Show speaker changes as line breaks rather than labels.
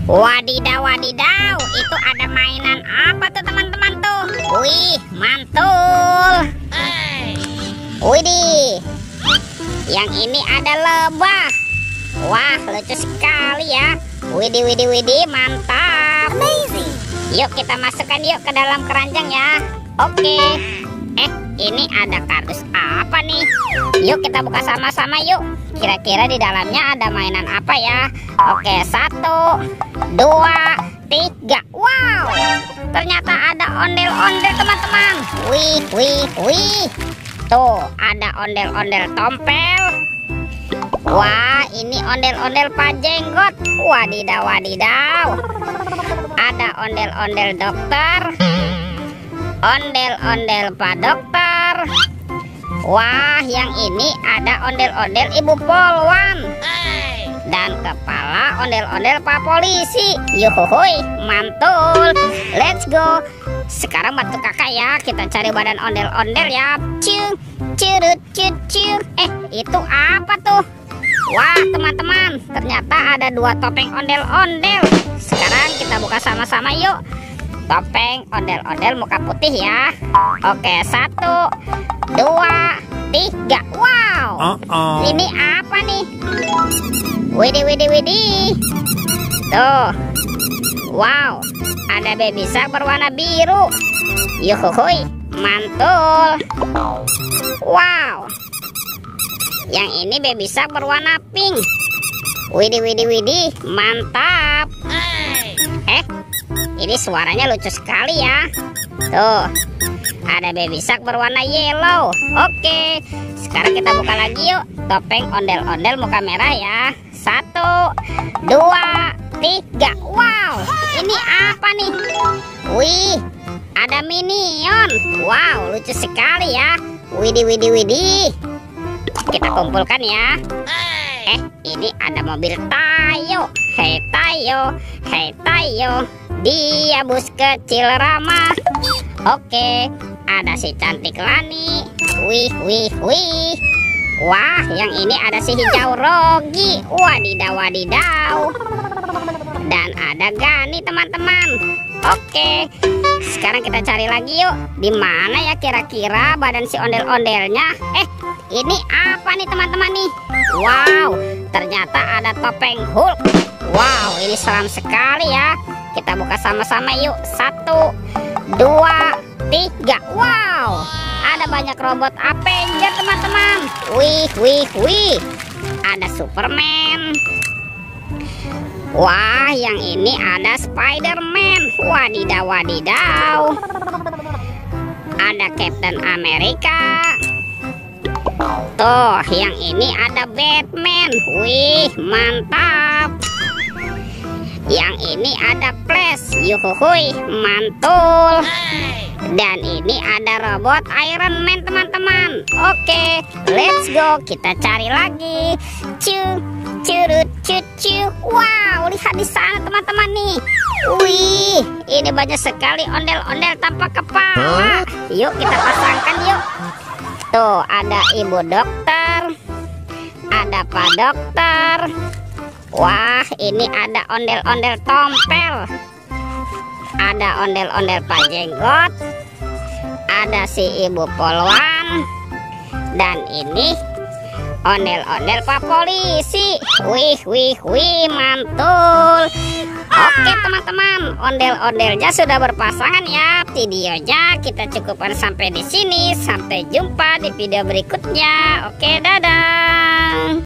Wadidaw, wadidaw, itu ada mainan apa tuh teman-teman tuh? Wih, mantul. Widih, yang ini ada lebah. Wah, lucu sekali ya. Widih, widih, widih, mantap.
Amazing.
Yuk kita masukkan yuk ke dalam keranjang ya. Oke. Ini ada kardus apa nih? Yuk kita buka sama-sama yuk. Kira-kira di dalamnya ada mainan apa ya? Oke, 1, 2, 3. Wow, ternyata ada ondel-ondel teman-teman. Wih, wih, wih. Tuh, ada ondel-ondel tompel. Wah, ini ondel-ondel Pak Jenggot. Wadidaw, wadidaw. Ada ondel-ondel dokter. Ondel-ondel Pak Dokter. Wah, yang ini ada ondel-ondel Ibu Polwan. Dan kepala ondel-ondel Pak Polisi. Yuhuhuy, mantul. Let's go. Sekarang bantu kakak ya. Kita cari badan ondel-ondel ya. Ciu, curut, cucu. Itu apa tuh? Wah, teman-teman, ternyata ada 2 topeng ondel-ondel. Sekarang kita buka sama-sama yuk. Topeng ondel-ondel muka putih ya. Oke, 1, 2, 3. Wow, ini apa nih? Widih, widih, widih. Tuh, wow, ada baby shark berwarna biru. Yuhuhuy, mantul. Wow, yang ini baby shark berwarna pink. Widih, widih, widih, mantap. Ini suaranya lucu sekali ya. Tuh, ada baby shark berwarna yellow. Oke, sekarang kita buka lagi yuk. Topeng ondel-ondel muka merah ya. 1, 2, 3. Wow, ini apa nih? Wih, ada minion. Wow, lucu sekali ya. Widih, widih, widih. Kita kumpulkan ya. Ini ada mobil Tayo. Hei Tayo, hei Tayo, dia bus kecil ramah. Oke, ada si cantik Lani. Wih, wih, wih. Wah, yang ini ada si hijau Rogi. Wadidaw, wadidaw. Dan ada Gani teman-teman. Oke, sekarang kita cari lagi yuk. Di mana ya kira-kira badan si ondel-ondelnya? Ini apa nih teman-teman nih? Wow, ternyata ada topeng Hulk. Wow, ini seram sekali ya. Kita buka sama-sama yuk. 1, 2, 3. Wow, ada banyak robot Avenger teman-teman. Wih, wih, wih. Ada Superman. Wah, yang ini ada Spider-Man. Wadidaw, wadidaw. Ada Captain America. Tuh, yang ini ada Batman. Wih, mantap. Yang ini ada Flash. Yuhuhuy, mantul. Dan ini ada robot Iron Man teman-teman. Oke, let's go. Kita cari lagi. Curut, cucu. Wow, lihat di sana teman-teman nih. Wih, ini banyak sekali ondel-ondel tanpa kepala. Yuk kita pasangkan yuk. Tuh, ada Ibu Dokter. Ada Pak Dokter. Wah, ini ada ondel-ondel tompel. Ada ondel-ondel Pak Jenggot. Ada si Ibu Polwan. Dan ini ondel-ondel Pak Polisi. Wih, wih, wih, mantul. Oke teman-teman, ondel-ondelnya sudah berpasangan ya. Videonya kita cukupkan sampai di sini. Sampai jumpa di video berikutnya. Oke, dadah.